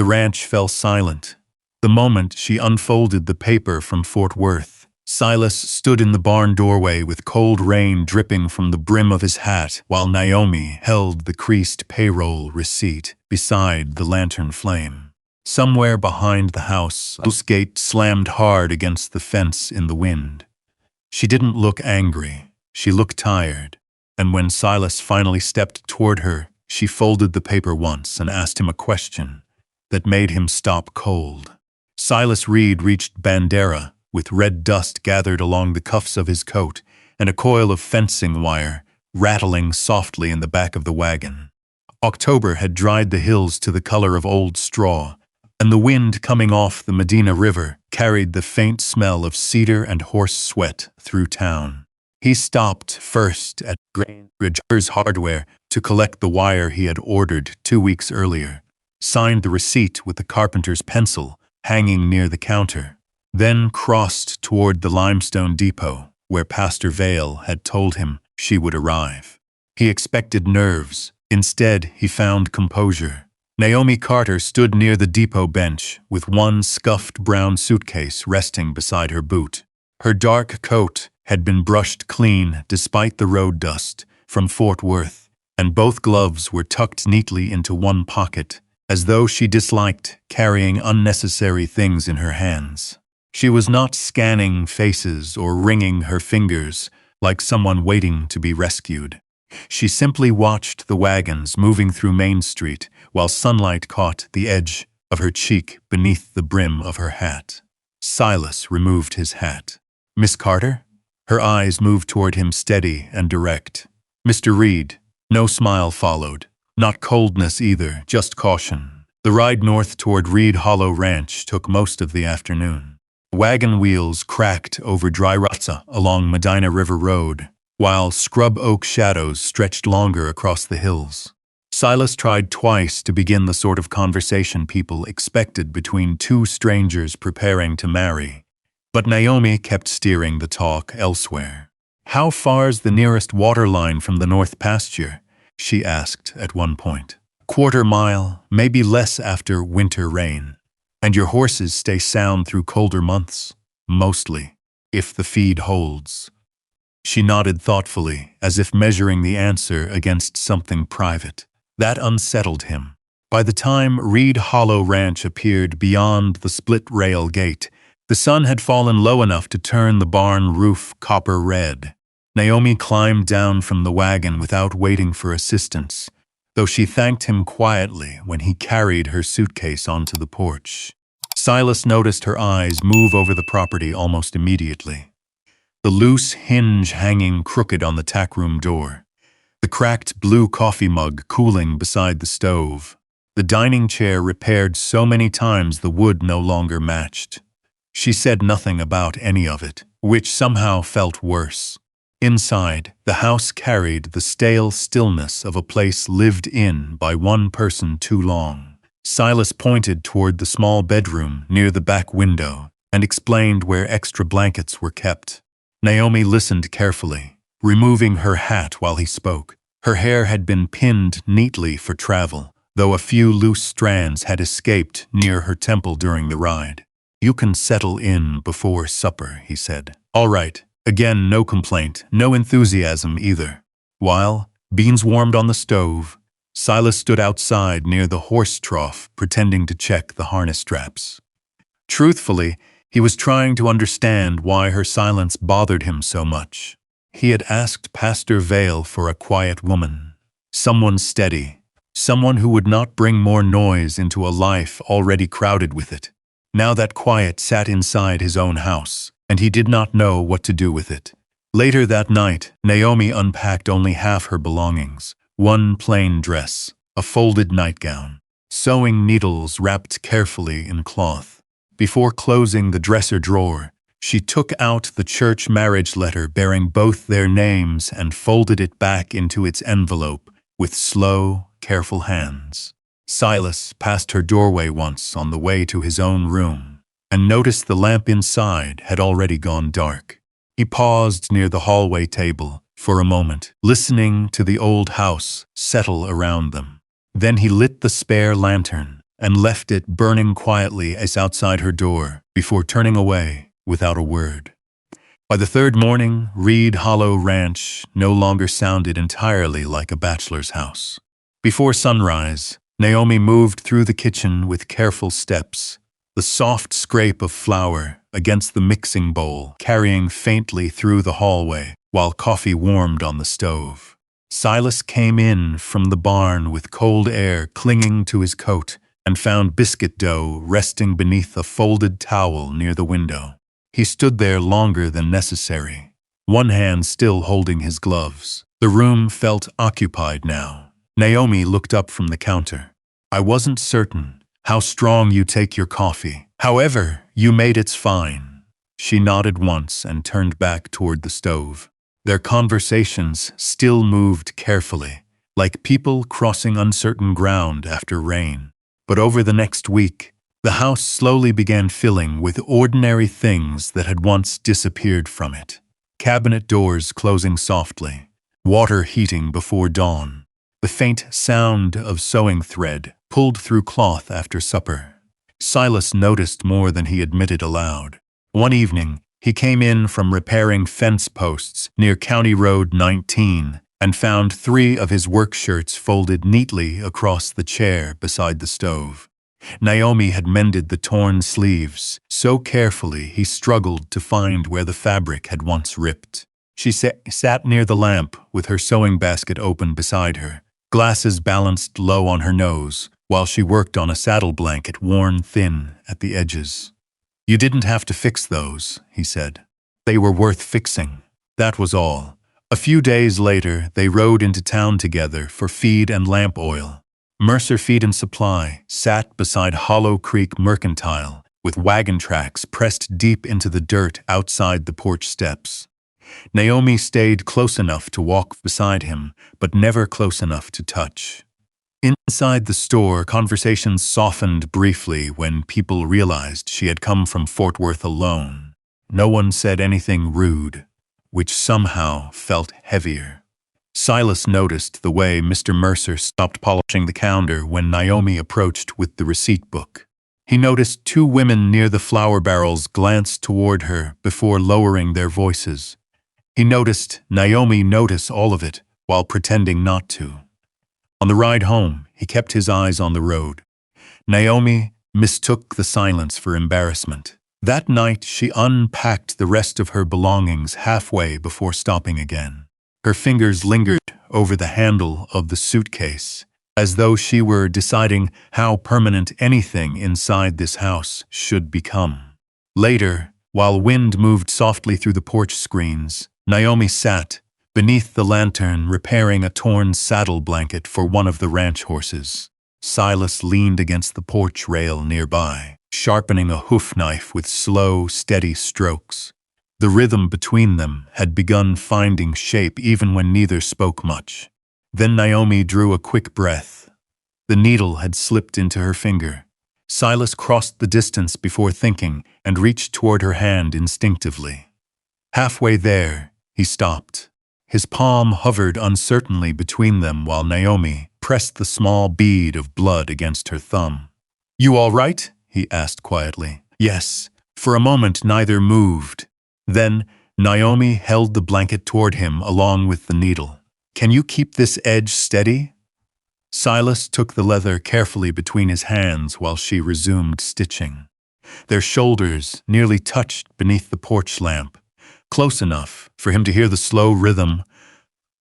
The ranch fell silent. The moment she unfolded the paper from Fort Worth, Silas stood in the barn doorway with cold rain dripping from the brim of his hat while Naomi held the creased payroll receipt beside the lantern flame. Somewhere behind the house, a gate slammed hard against the fence in the wind. She didn't look angry. She looked tired. And when Silas finally stepped toward her, she folded the paper once and asked him a question that made him stop cold. Silas Reed reached Bandera, with red dust gathered along the cuffs of his coat and a coil of fencing wire rattling softly in the back of the wagon. October had dried the hills to the color of old straw, and the wind coming off the Medina River carried the faint smell of cedar and horse sweat through town. He stopped first at Grainger's Hardware to collect the wire he had ordered 2 weeks earlier, signed the receipt with the carpenter's pencil hanging near the counter, then crossed toward the limestone depot where Pastor Vale had told him she would arrive. He expected nerves. Instead, he found composure. Naomi Carter stood near the depot bench with one scuffed brown suitcase resting beside her boot. Her dark coat had been brushed clean despite the road dust from Fort Worth, and both gloves were tucked neatly into one pocket, as though she disliked carrying unnecessary things in her hands. She was not scanning faces or wringing her fingers like someone waiting to be rescued. She simply watched the wagons moving through Main Street while sunlight caught the edge of her cheek beneath the brim of her hat. Silas removed his hat. "Miss Carter?" Her eyes moved toward him steady and direct. "Mr. Reed." No smile followed. Not coldness either, just caution. The ride north toward Reed Hollow Ranch took most of the afternoon. Wagon wheels cracked over dry ruts along Medina River Road, while scrub oak shadows stretched longer across the hills. Silas tried twice to begin the sort of conversation people expected between two strangers preparing to marry, but Naomi kept steering the talk elsewhere. "How far's the nearest water line from the north pasture?" she asked at one point. "Quarter mile, maybe less after winter rain. And your horses stay sound through colder months?" "Mostly, if the feed holds." She nodded thoughtfully, as if measuring the answer against something private. That unsettled him. By the time Reed Hollow Ranch appeared beyond the split-rail gate, the sun had fallen low enough to turn the barn roof copper red. Naomi climbed down from the wagon without waiting for assistance, though she thanked him quietly when he carried her suitcase onto the porch. Silas noticed her eyes move over the property almost immediately. The loose hinge hanging crooked on the tackroom door. The cracked blue coffee mug cooling beside the stove. The dining chair repaired so many times the wood no longer matched. She said nothing about any of it, which somehow felt worse. Inside, the house carried the stale stillness of a place lived in by one person too long. Silas pointed toward the small bedroom near the back window and explained where extra blankets were kept. Naomi listened carefully, removing her hat while he spoke. Her hair had been pinned neatly for travel, though a few loose strands had escaped near her temple during the ride. "You can settle in before supper," he said. "All right." Again, no complaint, no enthusiasm either. While beans warmed on the stove, Silas stood outside near the horse trough, pretending to check the harness straps. Truthfully, he was trying to understand why her silence bothered him so much. He had asked Pastor Vale for a quiet woman, someone steady, someone who would not bring more noise into a life already crowded with it. Now that quiet sat inside his own house, and he did not know what to do with it. Later that night, Naomi unpacked only half her belongings. One plain dress, a folded nightgown, sewing needles wrapped carefully in cloth. Before closing the dresser drawer, she took out the church marriage letter bearing both their names and folded it back into its envelope with slow, careful hands. Silas passed her doorway once on the way to his own room, and noticed the lamp inside had already gone dark. He paused near the hallway table for a moment, listening to the old house settle around them. Then he lit the spare lantern and left it burning quietly as outside her door before turning away without a word. By the third morning, Reed Hollow Ranch no longer sounded entirely like a bachelor's house. Before sunrise, Naomi moved through the kitchen with careful steps, the soft scrape of flour against the mixing bowl carrying faintly through the hallway while coffee warmed on the stove. Silas came in from the barn with cold air clinging to his coat and found biscuit dough resting beneath a folded towel near the window. He stood there longer than necessary, one hand still holding his gloves. The room felt occupied now. Naomi looked up from the counter. "I wasn't certain how strong you take your coffee. However, you made it's fine." She nodded once and turned back toward the stove. Their conversations still moved carefully, like people crossing uncertain ground after rain. But over the next week, the house slowly began filling with ordinary things that had once disappeared from it. Cabinet doors closing softly, water heating before dawn, the faint sound of sewing thread pulled through cloth after supper. Silas noticed more than he admitted aloud. One evening, he came in from repairing fence posts near County Road 19 and found 3 of his work shirts folded neatly across the chair beside the stove. Naomi had mended the torn sleeves so carefully he struggled to find where the fabric had once ripped. She sat near the lamp with her sewing basket open beside her, glasses balanced low on her nose, while she worked on a saddle blanket worn thin at the edges. "You didn't have to fix those," he said. "They were worth fixing. That was all." A few days later, they rode into town together for feed and lamp oil. Mercer Feed and Supply sat beside Hollow Creek Mercantile, with wagon tracks pressed deep into the dirt outside the porch steps. Naomi stayed close enough to walk beside him, but never close enough to touch. Inside the store, conversations softened briefly when people realized she had come from Fort Worth alone. No one said anything rude, which somehow felt heavier. Silas noticed the way Mr. Mercer stopped polishing the counter when Naomi approached with the receipt book. He noticed 2 women near the flour barrels glance toward her before lowering their voices. He noticed Naomi notice all of it while pretending not to. On the ride home, he kept his eyes on the road. Naomi mistook the silence for embarrassment. That night, she unpacked the rest of her belongings halfway before stopping again. Her fingers lingered over the handle of the suitcase, as though she were deciding how permanent anything inside this house should become. Later, while wind moved softly through the porch screens, Naomi sat beneath the lantern repairing a torn saddle blanket for one of the ranch horses. Silas leaned against the porch rail nearby, sharpening a hoof knife with slow, steady strokes. The rhythm between them had begun finding shape even when neither spoke much. Then Naomi drew a quick breath. The needle had slipped into her finger. Silas crossed the distance before thinking and reached toward her hand instinctively. Halfway there, he stopped. His palm hovered uncertainly between them while Naomi pressed the small bead of blood against her thumb. "You all right?" he asked quietly. "Yes." For a moment, neither moved. Then, Naomi held the blanket toward him along with the needle. "Can you keep this edge steady?" Silas took the leather carefully between his hands while she resumed stitching. Their shoulders nearly touched beneath the porch lamp, close enough for him to hear the slow rhythm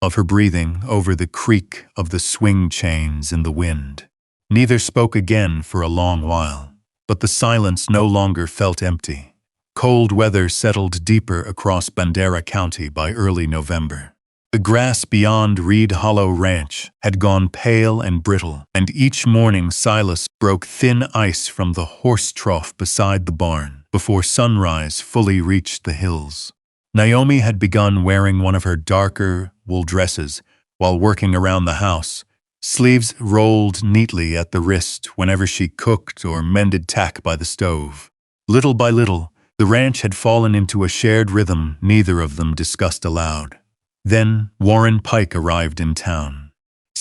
of her breathing over the creak of the swing chains in the wind. Neither spoke again for a long while, but the silence no longer felt empty. Cold weather settled deeper across Bandera County by early November. The grass beyond Reed Hollow Ranch had gone pale and brittle, and each morning Silas broke thin ice from the horse trough beside the barn before sunrise fully reached the hills. Naomi had begun wearing one of her darker wool dresses while working around the house, sleeves rolled neatly at the wrist whenever she cooked or mended tack by the stove. Little by little, the ranch had fallen into a shared rhythm neither of them discussed aloud. Then Warren Pike arrived in town.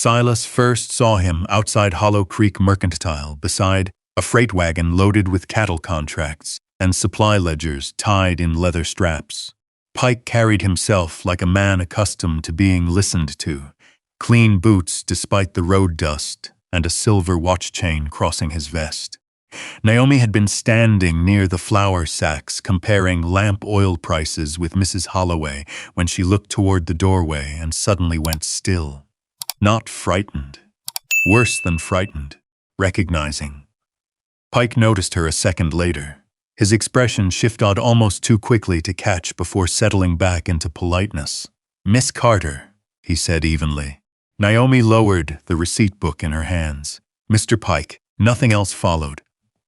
Silas first saw him outside Hollow Creek Mercantile beside a freight wagon loaded with cattle contracts and supply ledgers tied in leather straps. Pike carried himself like a man accustomed to being listened to, clean boots despite the road dust, and a silver watch chain crossing his vest. Naomi had been standing near the flour sacks comparing lamp oil prices with Mrs. Holloway when she looked toward the doorway and suddenly went still. Not frightened. Worse than frightened. Recognizing. Pike noticed her a second later. His expression shifted almost too quickly to catch before settling back into politeness. "Miss Carter," he said evenly. Naomi lowered the receipt book in her hands. "Mr. Pike." Nothing else followed.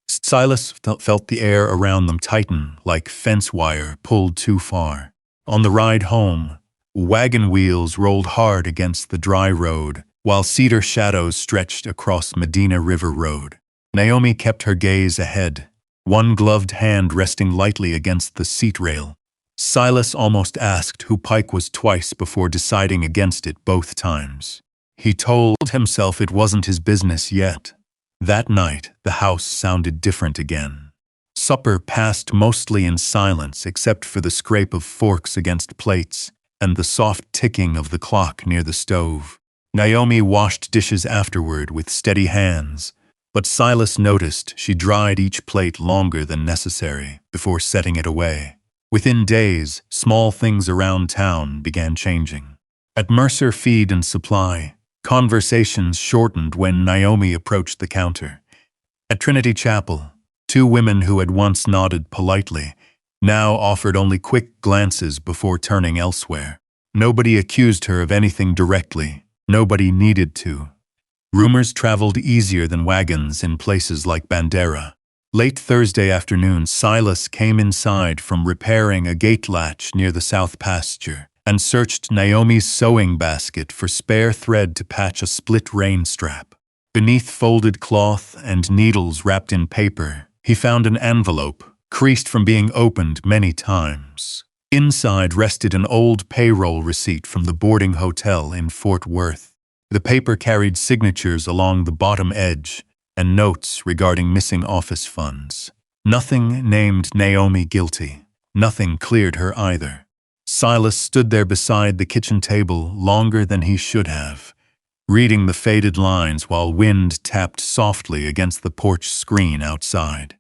Silas felt the air around them tighten like fence wire pulled too far. On the ride home, wagon wheels rolled hard against the dry road, while cedar shadows stretched across Medina River Road. Naomi kept her gaze ahead, one gloved hand resting lightly against the seat rail. Silas almost asked who Pike was twice before deciding against it both times. He told himself it wasn't his business yet. That night, the house sounded different again. Supper passed mostly in silence except for the scrape of forks against plates and the soft ticking of the clock near the stove. Naomi washed dishes afterward with steady hands, but Silas noticed she dried each plate longer than necessary before setting it away. Within days, small things around town began changing. At Mercer Feed and Supply, conversations shortened when Naomi approached the counter. At Trinity Chapel, two women who had once nodded politely now offered only quick glances before turning elsewhere. Nobody accused her of anything directly. Nobody needed to. Rumors traveled easier than wagons in places like Bandera. Late Thursday afternoon, Silas came inside from repairing a gate latch near the south pasture and searched Naomi's sewing basket for spare thread to patch a split rein strap. Beneath folded cloth and needles wrapped in paper, he found an envelope, creased from being opened many times. Inside rested an old payroll receipt from the boarding hotel in Fort Worth. The paper carried signatures along the bottom edge and notes regarding missing office funds. Nothing named Naomi guilty. Nothing cleared her either. Silas stood there beside the kitchen table longer than he should have, reading the faded lines while wind tapped softly against the porch screen outside.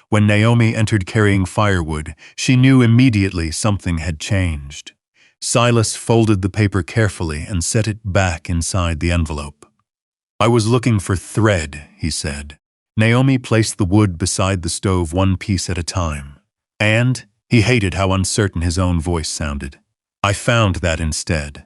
When Naomi entered carrying firewood, she knew immediately something had changed. Silas folded the paper carefully and set it back inside the envelope. "I was looking for thread," he said. Naomi placed the wood beside the stove one piece at a time. "And?" He hated how uncertain his own voice sounded. "I found that instead."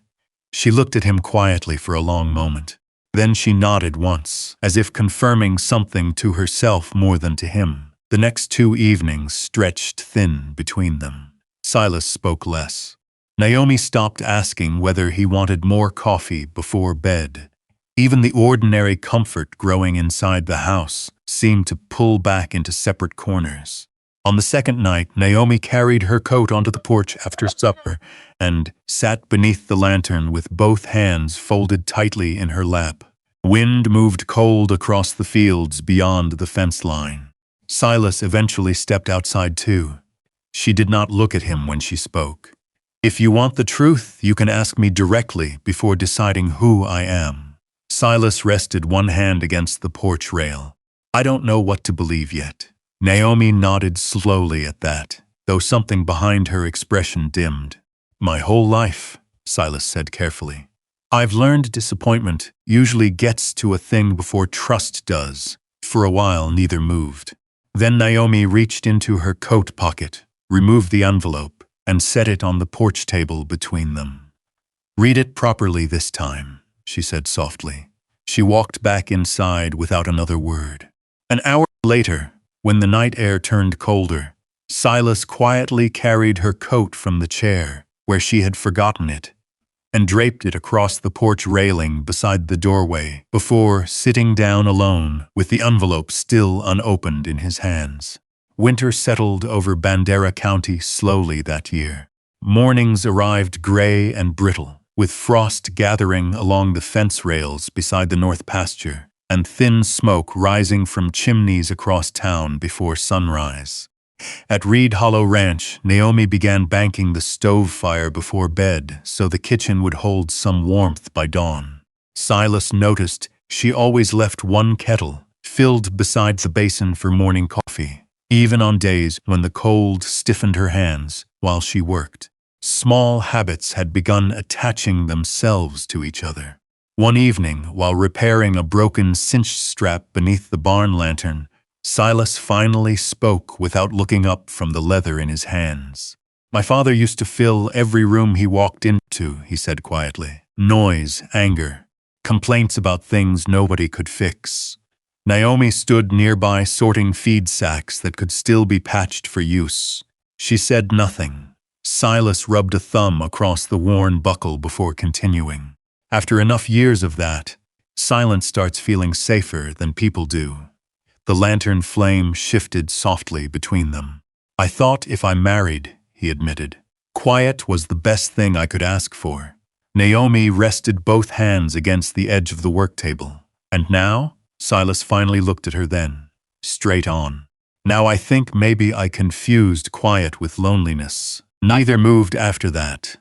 She looked at him quietly for a long moment. Then she nodded once, as if confirming something to herself more than to him. The next 2 evenings stretched thin between them. Silas spoke less. Naomi stopped asking whether he wanted more coffee before bed. Even the ordinary comfort growing inside the house seemed to pull back into separate corners. On the second night, Naomi carried her coat onto the porch after supper and sat beneath the lantern with both hands folded tightly in her lap. Wind moved cold across the fields beyond the fence line. Silas eventually stepped outside too. She did not look at him when she spoke. "If you want the truth, you can ask me directly before deciding who I am." Silas rested one hand against the porch rail. "I don't know what to believe yet." Naomi nodded slowly at that, though something behind her expression dimmed. "My whole life," Silas said carefully. "I've learned disappointment usually gets to a thing before trust does." For a while, neither moved. Then Naomi reached into her coat pocket, removed the envelope, and set it on the porch table between them. "Read it properly this time," she said softly. She walked back inside without another word. An hour later, when the night air turned colder, Silas quietly carried her coat from the chair, where she had forgotten it, and draped it across the porch railing beside the doorway before sitting down alone with the envelope still unopened in his hands. Winter settled over Bandera County slowly that year. Mornings arrived gray and brittle, with frost gathering along the fence rails beside the north pasture, and thin smoke rising from chimneys across town before sunrise. At Reed Hollow Ranch, Naomi began banking the stove fire before bed so the kitchen would hold some warmth by dawn. Silas noticed she always left one kettle filled beside the basin for morning coffee, even on days when the cold stiffened her hands while she worked. Small habits had begun attaching themselves to each other. One evening, while repairing a broken cinch strap beneath the barn lantern, Silas finally spoke without looking up from the leather in his hands. "My father used to fill every room he walked into," he said quietly. "Noise, anger, complaints about things nobody could fix." Naomi stood nearby sorting feed sacks that could still be patched for use. She said nothing. Silas rubbed a thumb across the worn buckle before continuing. "After enough years of that, silence starts feeling safer than people do." The lantern flame shifted softly between them. "I thought if I married," he admitted, "quiet was the best thing I could ask for." Naomi rested both hands against the edge of the work table. "And now?" Silas finally looked at her then, straight on. "Now I think maybe I confused quiet with loneliness." Neither moved after that.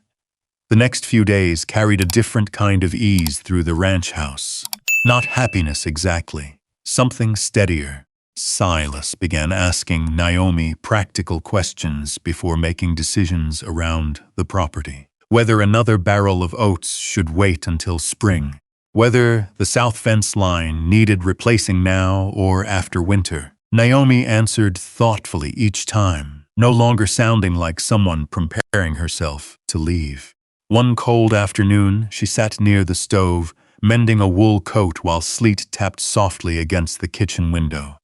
The next few days carried a different kind of ease through the ranch house. Not happiness exactly. Something steadier. Silas began asking Naomi practical questions before making decisions around the property. Whether another barrel of oats should wait until spring. Whether the south fence line needed replacing now or after winter. Naomi answered thoughtfully each time, no longer sounding like someone preparing herself to leave. One cold afternoon, she sat near the stove, mending a wool coat while sleet tapped softly against the kitchen window.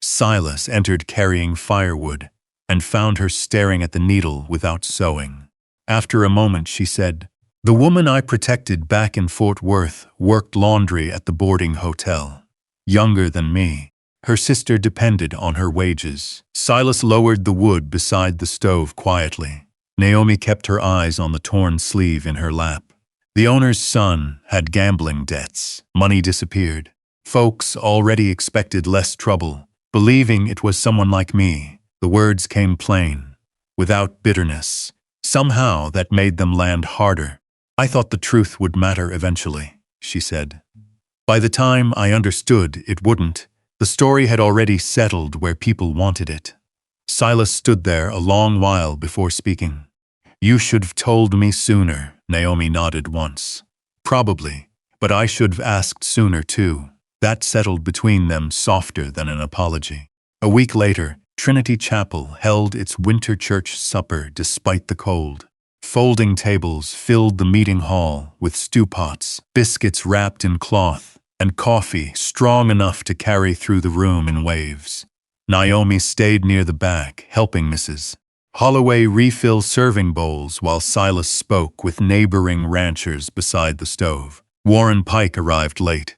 Silas entered carrying firewood and found her staring at the needle without sewing. After a moment, she said, "The woman I protected back in Fort Worth worked laundry at the boarding hotel. Younger than me. Her sister depended on her wages." Silas lowered the wood beside the stove quietly. Naomi kept her eyes on the torn sleeve in her lap. The owner's son had gambling debts. Money disappeared. Folks already expected less trouble. Believing it was someone like me, the words came plain, without bitterness. Somehow that made them land harder. "I thought the truth would matter eventually," she said. "By the time I understood it wouldn't, the story had already settled where people wanted it." Silas stood there a long while before speaking. "You should have told me sooner," Naomi nodded once. "Probably, but I should have asked sooner too." That settled between them softer than an apology. A week later, Trinity Chapel held its winter church supper despite the cold. Folding tables filled the meeting hall with stew pots, biscuits wrapped in cloth, and coffee strong enough to carry through the room in waves. Naomi stayed near the back, helping Mrs. Holloway refill serving bowls while Silas spoke with neighboring ranchers beside the stove. Warren Pike arrived late.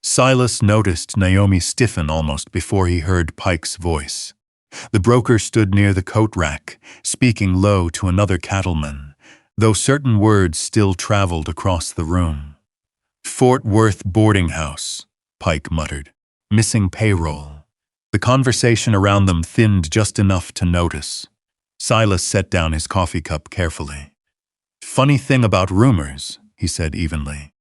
Silas noticed Naomi stiffen almost before he heard Pike's voice. The broker stood near the coat rack, speaking low to another cattleman, though certain words still traveled across the room. "Fort Worth boarding house," Pike muttered. "Missing payroll." The conversation around them thinned just enough to notice. Silas set down his coffee cup carefully. "Funny thing about rumors," he said evenly.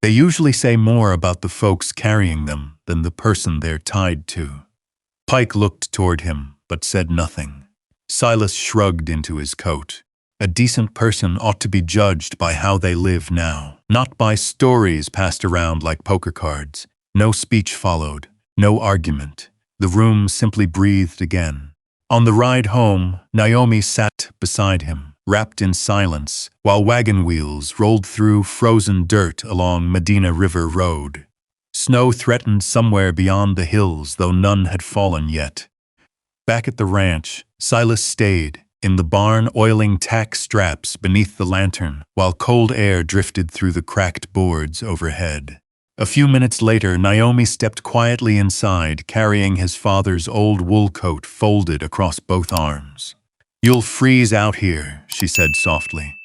"They usually say more about the folks carrying them than the person they're tied to." Pike looked toward him, but said nothing. Silas shrugged into his coat. "A decent person ought to be judged by how they live now, not by stories passed around like poker cards." No speech followed, no argument. The room simply breathed again. On the ride home, Naomi sat beside him, wrapped in silence, while wagon wheels rolled through frozen dirt along Medina River Road. Snow threatened somewhere beyond the hills, though none had fallen yet. Back at the ranch, Silas stayed, in the barn oiling tack straps beneath the lantern, while cold air drifted through the cracked boards overhead. A few minutes later, Naomi stepped quietly inside, carrying his father's old wool coat folded across both arms. "You'll freeze out here," she said softly.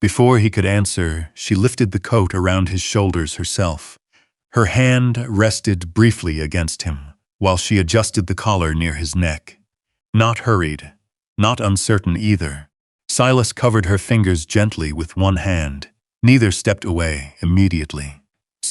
Before he could answer, she lifted the coat around his shoulders herself. Her hand rested briefly against him, while she adjusted the collar near his neck. Not hurried, not uncertain either. Silas covered her fingers gently with one hand. Neither stepped away immediately.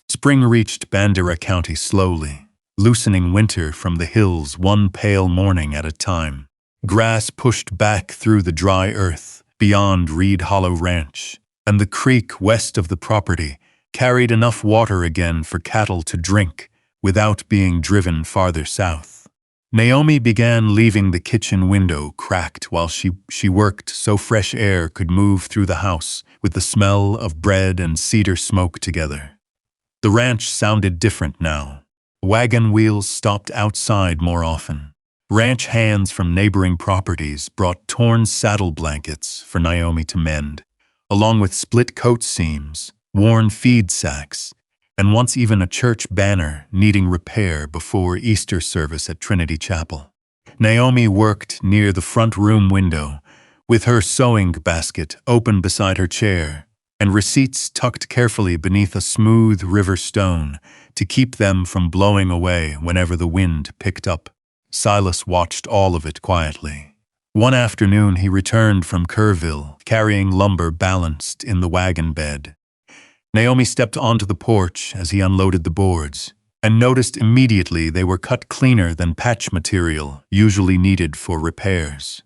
Spring reached Bandera County slowly, loosening winter from the hills one pale morning at a time. Grass pushed back through the dry earth beyond Reed Hollow Ranch, and the creek west of the property carried enough water again for cattle to drink without being driven farther south. Naomi began leaving the kitchen window cracked while she worked so fresh air could move through the house with the smell of bread and cedar smoke together. The ranch sounded different now. Wagon wheels stopped outside more often. Ranch hands from neighboring properties brought torn saddle blankets for Naomi to mend, along with split coat seams, worn feed sacks, and once even a church banner needing repair before Easter service at Trinity Chapel. Naomi worked near the front room window, with her sewing basket open beside her chair, and receipts tucked carefully beneath a smooth river stone to keep them from blowing away whenever the wind picked up. Silas watched all of it quietly. One afternoon he returned from Kerrville, carrying lumber balanced in the wagon bed. Naomi stepped onto the porch as he unloaded the boards, and noticed immediately they were cut cleaner than patch material usually needed for repairs.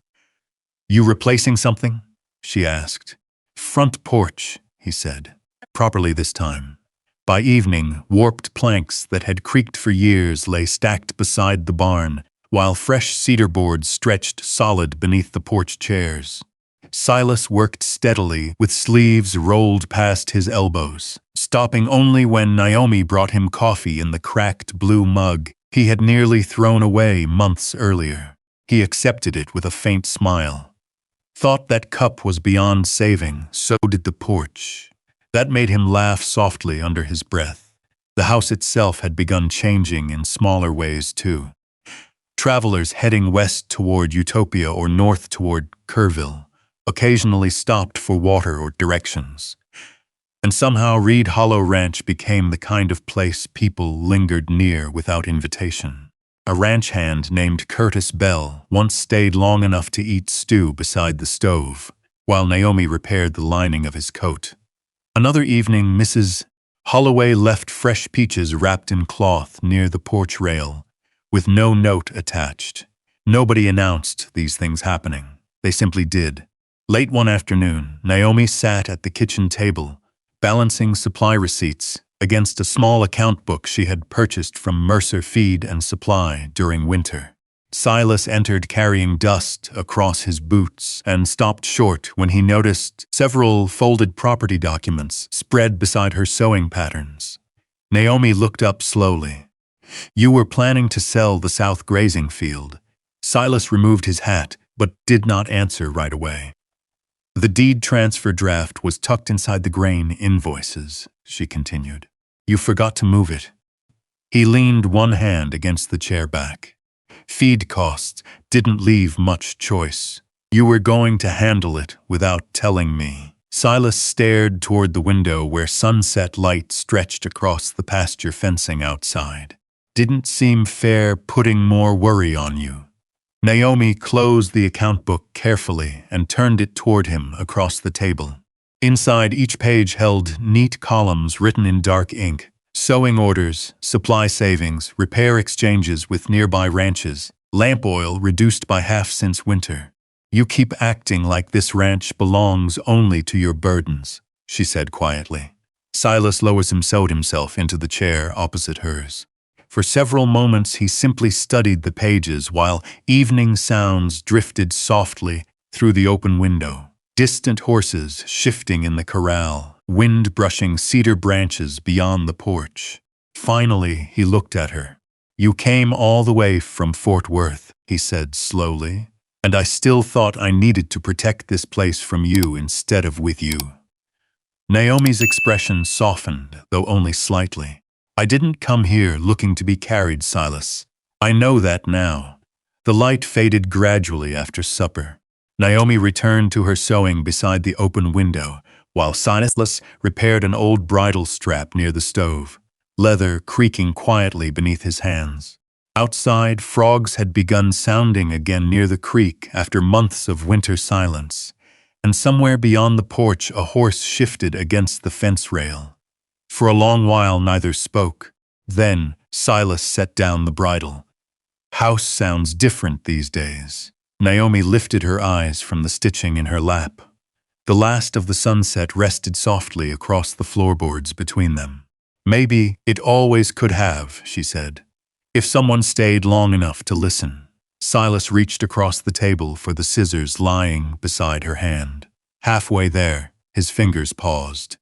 "You replacing something?" she asked. "Front porch," he said, properly this time. By evening, warped planks that had creaked for years lay stacked beside the barn, while fresh cedar boards stretched solid beneath the porch chairs. Silas worked steadily, with sleeves rolled past his elbows, stopping only when Naomi brought him coffee in the cracked blue mug he had nearly thrown away months earlier. He accepted it with a faint smile. Thought that cup was beyond saving, so did the porch. That made him laugh softly under his breath. The house itself had begun changing in smaller ways, too. Travelers heading west toward Utopia or north toward Kerrville occasionally stopped for water or directions. And somehow Reed Hollow Ranch became the kind of place people lingered near without invitation. A ranch hand named Curtis Bell once stayed long enough to eat stew beside the stove, while Naomi repaired the lining of his coat. Another evening, Mrs. Holloway left fresh peaches wrapped in cloth near the porch rail, with no note attached. Nobody announced these things happening. They simply did. Late one afternoon, Naomi sat at the kitchen table, balancing supply receipts against a small account book she had purchased from Mercer Feed and Supply during winter. Silas entered carrying dust across his boots and stopped short when he noticed several folded property documents spread beside her sewing patterns. Naomi looked up slowly. "You were planning to sell the South grazing field." Silas removed his hat, but did not answer right away. "The deed transfer draft was tucked inside the grain invoices," she continued. "You forgot to move it." He leaned one hand against the chair back. "Feed costs didn't leave much choice. You were going to handle it without telling me." Silas stared toward the window where sunset light stretched across the pasture fencing outside. "Didn't seem fair putting more worry on you." Naomi closed the account book carefully and turned it toward him across the table. Inside each page held neat columns written in dark ink: sewing orders, supply savings, repair exchanges with nearby ranches, lamp oil reduced by half since winter. "You keep acting like this ranch belongs only to your burdens," she said quietly. Silas lowered himself into the chair opposite hers. For several moments he simply studied the pages while evening sounds drifted softly through the open window. Distant horses shifting in the corral, wind brushing cedar branches beyond the porch. Finally, he looked at her. "You came all the way from Fort Worth," he said slowly, "and I still thought I needed to protect this place from you instead of with you." Naomi's expression softened, though only slightly. "I didn't come here looking to be carried, Silas. I know that now." The light faded gradually after supper. Naomi returned to her sewing beside the open window, while Silas repaired an old bridle strap near the stove, leather creaking quietly beneath his hands. Outside, frogs had begun sounding again near the creek after months of winter silence, and somewhere beyond the porch a horse shifted against the fence rail. For a long while neither spoke. Then Silas set down the bridle. House sounds different these days. Naomi lifted her eyes from the stitching in her lap. The last of the sunset rested softly across the floorboards between them. Maybe it always could have, she said, if someone stayed long enough to listen. Silas reached across the table for the scissors lying beside her hand. Halfway there, his fingers paused.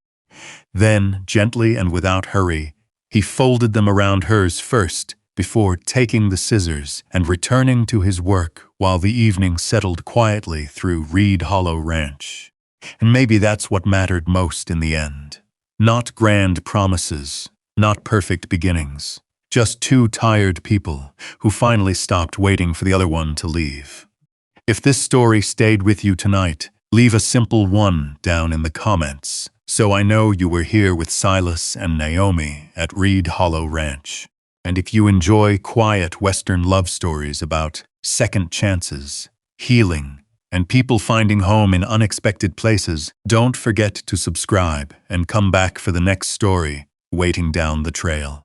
Then, gently and without hurry, he folded them around hers first, before taking the scissors and returning to his work while the evening settled quietly through Reed Hollow Ranch. And maybe that's what mattered most in the end. Not grand promises, not perfect beginnings, just two tired people who finally stopped waiting for the other one to leave. If this story stayed with you tonight, leave a simple 1 down in the comments, so I know you were here with Silas and Naomi at Reed Hollow Ranch. And if you enjoy quiet Western love stories about second chances, healing, and people finding home in unexpected places, don't forget to subscribe and come back for the next story waiting down the trail.